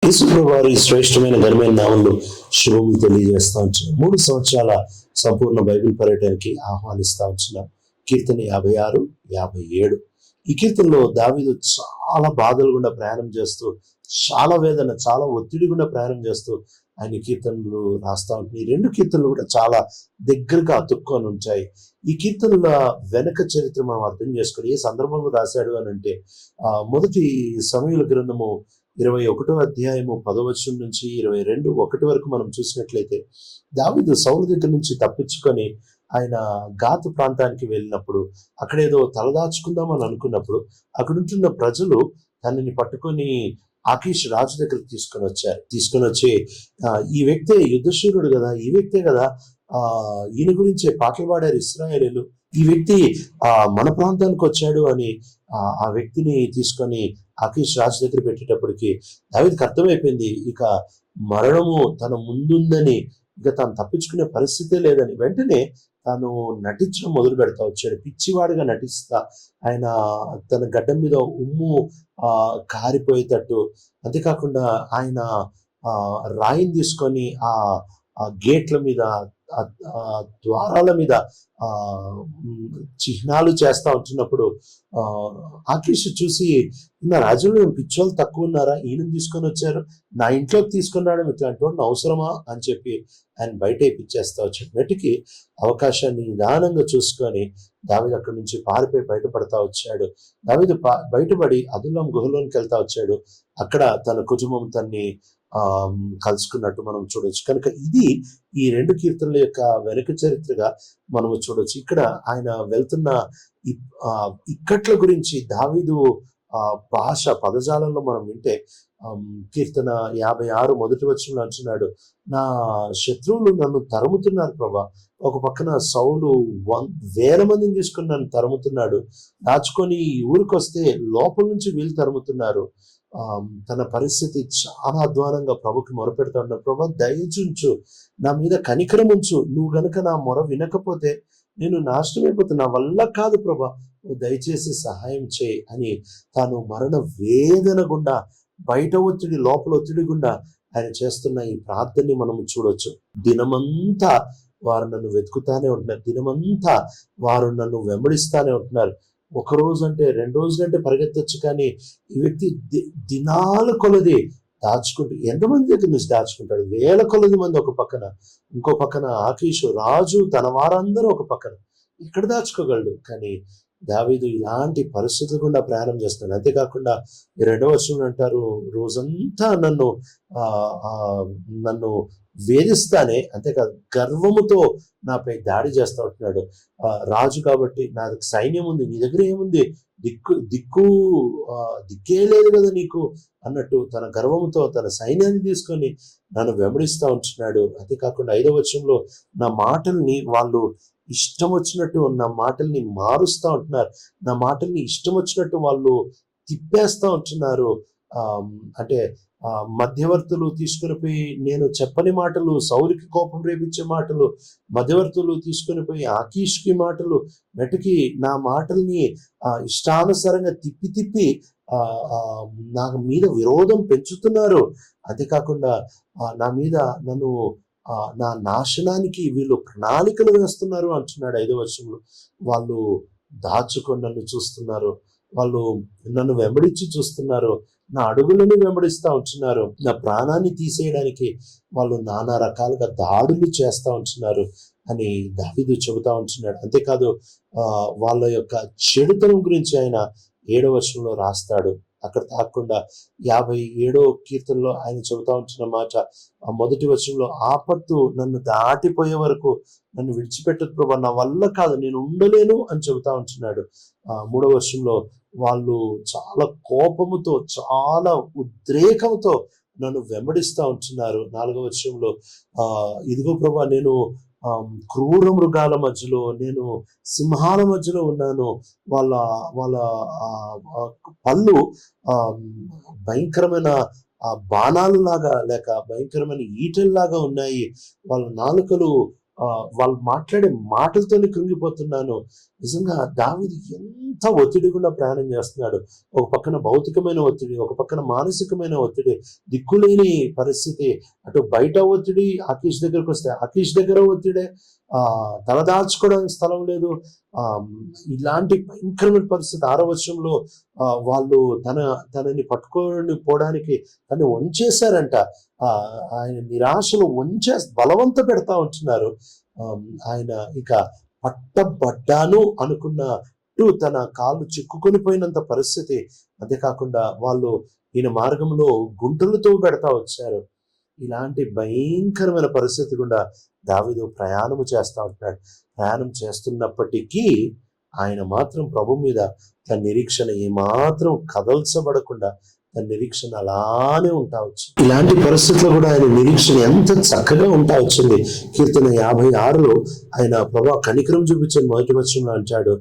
యేసుప్రభు వారి శ్రేష్టమైన ఘనమైన నామంలో శుభములు తెలియజేస్తా ఉంటున్నాం. 3 సంవత్సరాల సంపూర్ణ బైబిల్ పర్యటనకి ఆహ్వానిస్తా ఉంటున్నాం. కీర్తన 56, 57. ఈ కీర్తనలో దావీదు చాలా బాధలు గుండా ప్రయాణం చేస్తూ, చాలా వేదన, చాలా ఒత్తిడి గుండా ప్రయాణం చేస్తూ ఆయన కీర్తనలు రాస్తా ఉంటుంది. ఈ 2 కీర్తనలు కూడా చాలా దగ్గరగా అతుక్కొని ఉంటాయి. ఈ కీర్తనల వెనక చరిత్ర మనం అర్థం చేసుకొని ఏ సందర్భంలో రాశాడు అని అంటే, మొదటి సమూయేలు గ్రంథము 21వ అధ్యాయము 10 నుంచి 22:1 వరకు మనం చూసినట్లయితే, దావీదు సౌలు దగ్గర నుంచి తప్పించుకొని ఆయన గాతు ప్రాంతానికి వెళ్ళినప్పుడు, అక్కడేదో తలదాచుకుందామని అనుకున్నప్పుడు, అక్కడ ఉంటున్న ప్రజలు తనని పట్టుకొని ఆకీష్ రాజు దగ్గరికి తీసుకొని వచ్చి ఈ వ్యక్తే యుద్ధశూరుడు కదా, ఈ వ్యక్తే కదా ఈయన గురించే పాటలు పాడారు ఇశ్రాయేలీయులు, ఈ వ్యక్తి మన ప్రాంతానికి వచ్చాడు అని ఆ వ్యక్తిని తీసుకొని ఆకీష్ రాజు దగ్గర పెట్టేటప్పటికి దావీదుకి అర్థమైపోయింది, ఇక మరణము తన ముందుందని, ఇక తాను తప్పించుకునే పరిస్థితే లేదని. వెంటనే తాను నటించడం మొదలు పెడతా వచ్చాడు. పిచ్చివాడిగా నటిస్తా ఆయన తన గడ్డం మీద ఉమ్ము కారిపోయేటట్టు, అంతేకాకుండా ఆయన రాయిని తీసుకొని ఆ గేట్ల మీద, ద్వారాల మీద చిహ్నాలు చేస్తా ఉంటున్నప్పుడు ఆకీష్ చూసి, నా రాజ్యంలో పిచ్చోళ్ళు తక్కువ ఉన్నారా, ఈయన తీసుకొని వచ్చారు, నా ఇంట్లోకి తీసుకొని రావడం ఇట్లాంటి వాడిని అవసరమా అని చెప్పి ఆయన బయట ఇప్పించేస్తా వచ్చాడు. వెటికి అవకాశాన్ని నిదానంగా చూసుకొని దావీదు అక్కడి నుంచి పారిపోయి బయటపడతా వచ్చాడు. దావీదు బయటపడి అదుల్లాం గుహలోనికి వెళ్తా వచ్చాడు. అక్కడ తన కుటుంబం తన్ని కలుసుకున్నట్టు మనం చూడొచ్చు. కనుక ఇది ఈ 2 కీర్తనల యొక్క వెనుక చరిత్రగా మనము చూడొచ్చు. ఇక్కడ ఆయన వెళ్తున్న ఇక్కట్ల గురించి దావీదు భాష పదజాలంలో మనం వింటే, కీర్తన 56 మొదటి వచనంలో అంటున్నాడు, నా శత్రువులు నన్ను తరుముతున్నారు ప్రభా. ఒక పక్కన సౌలు 1000 మందిని తీసుకొని నన్ను తరుముతున్నాడు, దాచుకొని ఈ ఊరికి వస్తే లోపల నుంచి వీళ్ళు తరుముతున్నారు. తన పరిస్థితి చాలా అధ్వానంగా ప్రభుకి మొరపెడతా ఉన్నాడు. ప్రభా దయచుంచు, నా మీద కనికరం ఉంచు, నువ్వు గనుక నా మొర వినకపోతే నేను నాశనం అయిపోతున్నా, నా వల్ల కాదు ప్రభా, నువ్వు దయచేసి సహాయం చేయి అని తాను మరణ వేదన గుండా, బయట ఒత్తిడి లోపల ఒత్తిడి గుండా ఆయన చేస్తున్న ఈ ప్రార్థనని మనం చూడొచ్చు. దినమంతా వారు నన్ను వెతుకుతానే ఉంటున్నారు, దినమంతా వారు నన్ను వెంబడిస్తానే ఉంటున్నారు. 1 రోజు అంటే 2 రోజులంటే పరిగెత్తచ్చు, కానీ ఈ వ్యక్తి దినాల కొలది దాచుకుంటూ, ఎంతమంది దగ్గర నుంచి దాచుకుంటాడు, 1000 కొలది మంది ఒక పక్కన, ఇంకో పక్కన ఆకీషు రాజు తన వారందరూ ఒక పక్కన, ఇక్కడ దాచుకోగలడు. కానీ దావీదు ఇలాంటి పరిస్థితులు గుండా ప్రయాణం చేస్తున్నాడు. అంతేకాకుండా ఈ 2వ వచనంలో అంటారు, రోజంతా నన్ను వేధిస్తానే, అంతేకాదు గర్వముతో నాపై దాడి చేస్తూ ఉంటున్నాడు. రాజు కాబట్టి నా సైన్యం ఉంది, నీ దగ్గర ఏముంది, దిక్కే లేదు కదా నీకు అన్నట్టు తన గర్వంతో తన సైన్యాన్ని తీసుకొని నన్ను వెంబడిస్తూ ఉంటున్నాడు. అంతేకాకుండా 5వ వచనంలో నా మాటల్ని వాళ్ళు ఇష్టం వచ్చినట్టు, నా మాటల్ని మారుస్తూ ఉంటున్నారు, నా మాటల్ని ఇష్టం వచ్చినట్టు వాళ్ళు తిప్పేస్తూ ఉంటున్నారు. అంటే మధ్యవర్తులు తీసుకుని పోయి నేను చెప్పని మాటలు, సౌలుకి కోపం రేపించే మాటలు, మధ్యవర్తులు తీసుకుని పోయి ఆకీష్కి మాటలు, వెటికి నా మాటల్ని ఇష్టానుసారంగా తిప్పి నా మీద విరోధం పెంచుతున్నారు. అంతేకాకుండా నా నాశనానికి వీళ్ళు ప్రణాళికలు వేస్తున్నారు అంటున్నాడు 5వ వచనంలో. వాళ్ళు దాచుకొని నన్ను చూస్తున్నారు, వాళ్ళు నన్ను వెంబడించి చూస్తున్నారు, నా అడుగులను వెంబడిస్తూ ఉంటున్నారు, నా ప్రాణాన్ని తీసేయడానికి వాళ్ళు నానా రకాలుగా దాడులు చేస్తూ ఉంటున్నారు అని దావీదు చెబుతా ఉంటున్నాడు. అంతేకాదు వాళ్ళ యొక్క చెడుతనం గురించి ఆయన 7వ వచనంలో రాస్తాడు. అక్కడ తాకుండా 57వ కీర్తనలో ఆయన చెబుతా ఉంటున్న మాట, మొదటి వచనంలో, ఆపత్తు నన్ను దాటిపోయే వరకు నన్ను విడిచిపెట్టదు ప్రభా, నా వల్ల కాదు, నేను ఉండలేను అని చెబుతా ఉంటున్నాడు. 3వ వచనంలో, వాళ్ళు చాలా కోపముతో, చాలా ఉద్రేకంతో నన్ను వెంబడిస్తూ ఉంటున్నారు. 4వ వచనంలో, ఇదిగో ప్రభా, నేను క్రూర మృగాల మధ్యలో, నేను సింహాల మధ్యలో ఉన్నాను, వాళ్ళ పళ్ళు భయంకరమైన బాణాలు లాగా లేక భయంకరమైన ఈటల్లాగా ఉన్నాయి, వాళ్ళ నాలుకలు వాళ్ళు మాట్లాడే మాటలతోనే కృంగిపోతున్నాను. నిజంగా దావీదు ఎంత ఒత్తిడి గుండా ప్రయాణం చేస్తున్నాడు. ఒక పక్కన భౌతికమైన ఒత్తిడి, ఒక పక్కన మానసికమైన ఒత్తిడి, దిక్కులేని పరిస్థితి. అటు బయట ఒత్తిడి, ఆకీష్ దగ్గరకు వస్తే ఆకీష్ దగ్గర ఒత్తిడే, తలదాచుకోవడానికి స్థలం లేదు. ఆ ఇలాంటి భయంకరమైన పరిస్థితి. 6వ వచనంలో వాళ్ళు తనని పట్టుకొని పోవడానికి తను వంచేశారంట. ఆయన నిరాశలో బలవంత పెడతా ఉంటున్నారు. ఆయన ఇక పట్టబడ్డాను అనుకున్నట్టు తన కాళ్ళు చిక్కుకొని పోయినంత పరిస్థితి. అంతేకాకుండా వాళ్ళు ఈయన మార్గంలో గుంటలతో పెడతా వచ్చారు. ఇలాంటి భయంకరమైన పరిస్థితి గుండా దావీదు ప్రయాణము చేస్తూ ఉంటున్నాడు. ప్రయాణం చేస్తున్నప్పటికీ ఆయన మాత్రం ప్రభు మీద తన నిరీక్షణ ఏమాత్రం కదల్చబడకుండా తన నిరీక్షణ అలానే ఉంటా వచ్చింది. ఇలాంటి పరిస్థితుల్లో కూడా ఆయన నిరీక్షణ ఎంత చక్కగా ఉంటా వచ్చింది. కీర్తన 56లో ఆయన ప్రభా కనికరం చూపించని మొదటి వచనంలో అంటాడు.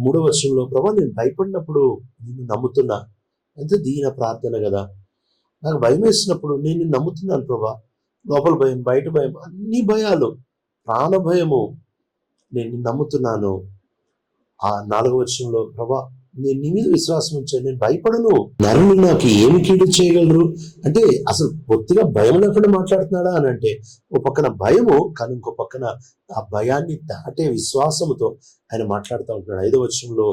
3వ వచనంలో ప్రభా నేను భయపడినప్పుడు నిన్ను నమ్ముతున్నా. ఎంత దీన ప్రార్థన కదా. నాకు భయం వేసినప్పుడు నేను నిన్ను నమ్ముతున్నాను ప్రభా. లోపల భయం, బయట భయం, అన్ని భయాలు, ప్రాణ భయము, నేను నిన్ను నమ్ముతున్నాను. ఆ 4వ వచనంలో ప్రభా నేను నీ మీద విశ్వాసం ఉంచాను, నేను భయపడను, నరులు నాకు ఏమి కీడు చేయగలరు అంటే అసలు పొత్తిగా భయం లేకుండా మాట్లాడుతున్నాడా అని అంటే ఒక పక్కన భయము, కానీ ఇంకో పక్కన ఆ భయాన్ని దాటే విశ్వాసముతో ఆయన మాట్లాడుతూ ఉంటున్నాడు. 5వ వచనంలో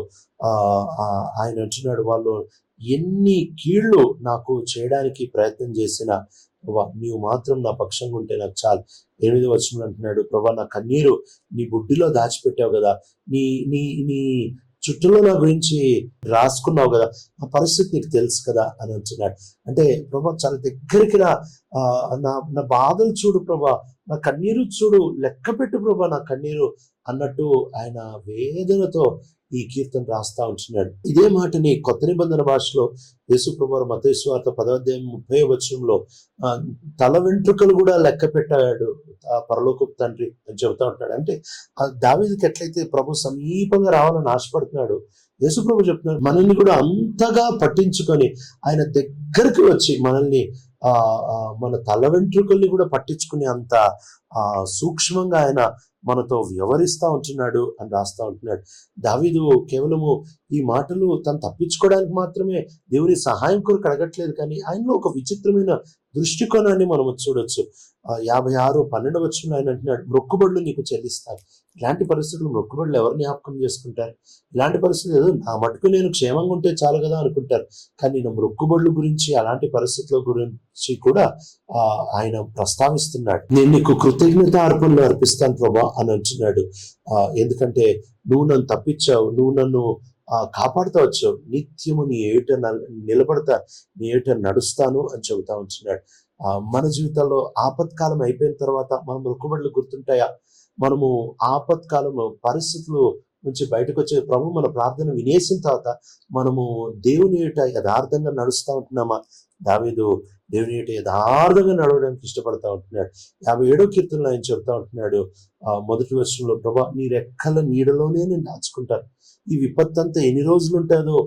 ఆయన అంటున్నాడు, వాళ్ళు ఎన్ని కీళ్లు నాకు చేయడానికి ప్రయత్నం చేసినా ప్రభా నీవు మాత్రం నా పక్షంగా ఉంటే నాకు చాలు. 8వ వచనంలో అంటున్నాడు, ప్రభా నా కన్నీరు నీ బుడ్డిలో దాచిపెట్టావు కదా, నీ నీ నీ చుట్టూలో నా గురించి రాసుకున్నావు కదా, ఆ పరిస్థితి నీకు తెలుసు కదా అని అంటున్నాడు. అంటే ప్రభా చాలా దగ్గరికి నా బాధలు చూడు ప్రభా, నా కన్నీరు చూడు, లెక్క పెట్టు ప్రభా నా కన్నీరు అన్నట్టు ఆయన వేదనతో ఈ కీర్తన రాస్తా ఉంటున్నాడు. ఇదే మాటని కొత్త నిబంధన భాషలో యేసు ప్రభువారు మత్తయి సువార్త 10వ అధ్యాయం 30వ వచనంలో తల వెంట్రుకలు కూడా లెక్క పెట్టాడు ఆ పరలోకపు తండ్రి అని చెబుతా ఉంటున్నాడు. అంటే దావీదుకి ఎట్లయితే ప్రభు సమీపంగా రావాలని ఆశపడుతున్నాడు, యేసు ప్రభు చెప్తున్నాడు మనల్ని కూడా అంతగా పట్టించుకొని ఆయన దగ్గరికి వచ్చి మనల్ని మన తల వెంట్రుకల్ని కూడా పట్టించుకునే అంత సూక్ష్మంగా ఆయన మనతో వ్యవహరిస్తూ ఉంటున్నాడు అని రాస్తా ఉంటున్నాడు. దావీదు కేవలము ఈ మాటలు తను తప్పించుకోవడానికి మాత్రమే దేవుని సహాయం కొరకు అడగట్లేదు, కానీ ఆయనలో ఒక విచిత్రమైన దృష్టికోణాన్ని మనం చూడొచ్చు. 56:12 వచనంలో ఆయన అంటున్నాడు, మొక్కుబడులు నీకు చెల్లిస్తాను. ఇలాంటి పరిస్థితులు మొక్కుబడులు ఎవరు జ్ఞాపకం చేసుకుంటారు? ఇలాంటి పరిస్థితులు నా మటుకు నేను క్షేమంగా ఉంటే చాలు కదా అనుకుంటారు, కానీ నేను మొక్కుబడుల గురించి అలాంటి పరిస్థితుల గురించి కూడా ఆయన ప్రస్తావిస్తున్నాడు. నేను నీకు కృతజ్ఞత అర్పణలు అర్పిస్తాను ప్రభా అని అంటున్నాడు. ఎందుకంటే నువ్వు నన్ను తప్పించావు, నువ్వు నన్ను కాపాడుతా వచ్చావు, నిత్యము నీ ఏట నిలబడతా, నీ ఏట నడుస్తాను అని చెబుతా ఉంటున్నాడు. మన జీవితాల్లో ఆపత్కాలం అయిపోయిన తర్వాత మనం మొక్కుబడులు గుర్తుంటాయా? మనము ఆపత్కాలంలో పరిస్థితులు నుంచి బయటకు వచ్చే ప్రభు మన ప్రార్థన వినేసిన తర్వాత మనము దేవుని ఏట యథార్థంగా నడుస్తూ ఉంటున్నామా? దావీదు దేవుని ఏట యథార్థంగా నడవడానికి ఇష్టపడతా ఉంటున్నాడు. 57వ కీర్తనలో ఆయన చెప్తా ఉంటున్నాడు, మొదటి వచనంలో ప్రభా నీ రెక్కల నీడలోనే నేను దాచుకుంటాను. ఈ విపత్తంతా ఎన్ని రోజులు ఉంటుందో,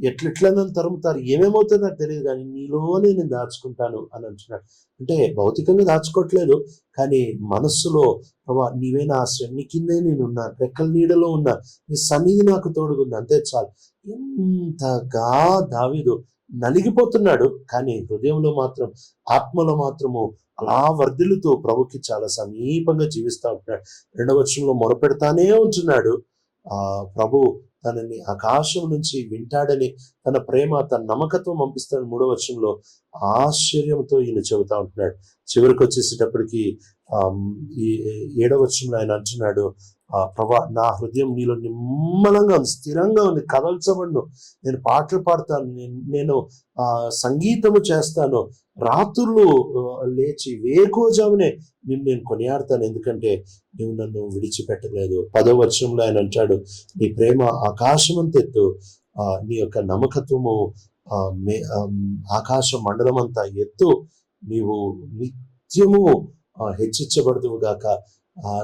ఎట్లెట్లా నన్ను తరుముతారు, ఏమేమవుతుందో నాకు తెలియదు, కానీ నీలోనే నేను దాచుకుంటాను అని అంటున్నాడు. అంటే భౌతికంగా దాచుకోవట్లేదు, కానీ మనస్సులో ప్రభా నీవే నా ఆశ్రయం, నీ కిందే నేను ఉన్నా, రెక్కల నీడలో ఉన్నా, నీ సన్నిధి నాకు తోడుగుంది, అంతే చాలు. ఎంతగా దావీదు నలిగిపోతున్నాడు, కానీ హృదయంలో మాత్రం, ఆత్మలో మాత్రము అలా వర్ధిల్లుతూ ప్రభుకి చాలా సమీపంగా జీవిస్తూ ఉంటున్నాడు. 2వ వచనంలో మొరపెడతానే ఉంటున్నాడు, ప్రభు తనని ఆకాశం నుంచి వింటాడని, తన ప్రేమ, తన నమ్మకత్వం పంపిస్తాడు. 3వ వచనంలో ఆశ్చర్యంతో ఈయన చెబుతా ఉంటున్నాడు. చివరికి వచ్చేసేటప్పటికి ఈ 7వ వచనంలో ఆయన అంటున్నాడు, ప్రభా నా హృదయం నీలో నిమ్మలంగా ఉంది, స్థిరంగా ఉంది, కదల్చబడును, నేను పాటలు పాడతాను, నేను సంగీతము చేస్తాను, రాత్రులు లేచి వేకోజామునే నేను కొనియాడతాను, ఎందుకంటే నువ్వు నన్ను విడిచిపెట్టలేదు. 10వ వచనంలో ఆయన అంటాడు, నీ ప్రేమ ఆకాశమంతెత్తు, నీ యొక్క నమ్మకత్వము ఆకాశ మండలం అంతా ఎత్తు, నీవు నిత్యము హెచ్చించబడదువు గాక,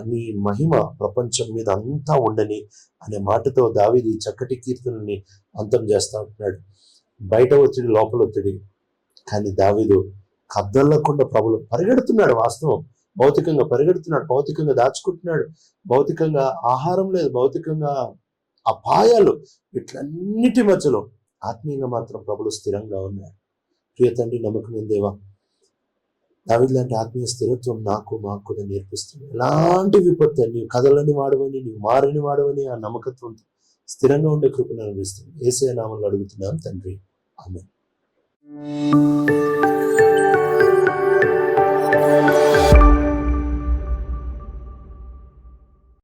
నీ మహిమ ప్రపంచం మీద అంతా ఉండని అనే మాటతో దావీదు ఈ చక్కటి కీర్తనని అంతం చేస్తా ఉంటున్నాడు. బయట ఒత్తిడి, లోపల ఒత్తిడి, కానీ దావీదు కదలకుండా ప్రభులు పరిగెడుతున్నాడు. వాస్తవం భౌతికంగా పరిగెడుతున్నాడు, భౌతికంగా దాచుకుంటున్నాడు, భౌతికంగా ఆహారం లేదు, భౌతికంగా అపాయాలు, వీటన్నిటి మధ్యలో ఆత్మీయంగా మాత్రం ప్రభులు స్థిరంగా ఉన్నాడు. ప్రియ తండ్రి, నమ్మకమైన దేవా, దావీదు లాంటి ఆత్మీయ స్థిరత్వం మాకు కూడా నేర్పిస్తుంది. ఎలాంటి విపత్తు, నీవు కదలని వాడవని, నీవు మారని వాడవని ఆ నమ్మకత్వంతో స్థిరంగా ఉండే కృపను అనుభవిస్తుంది. యేసయ్య నామములో అడుగుతున్నాం తండ్రి, ఆమేన్.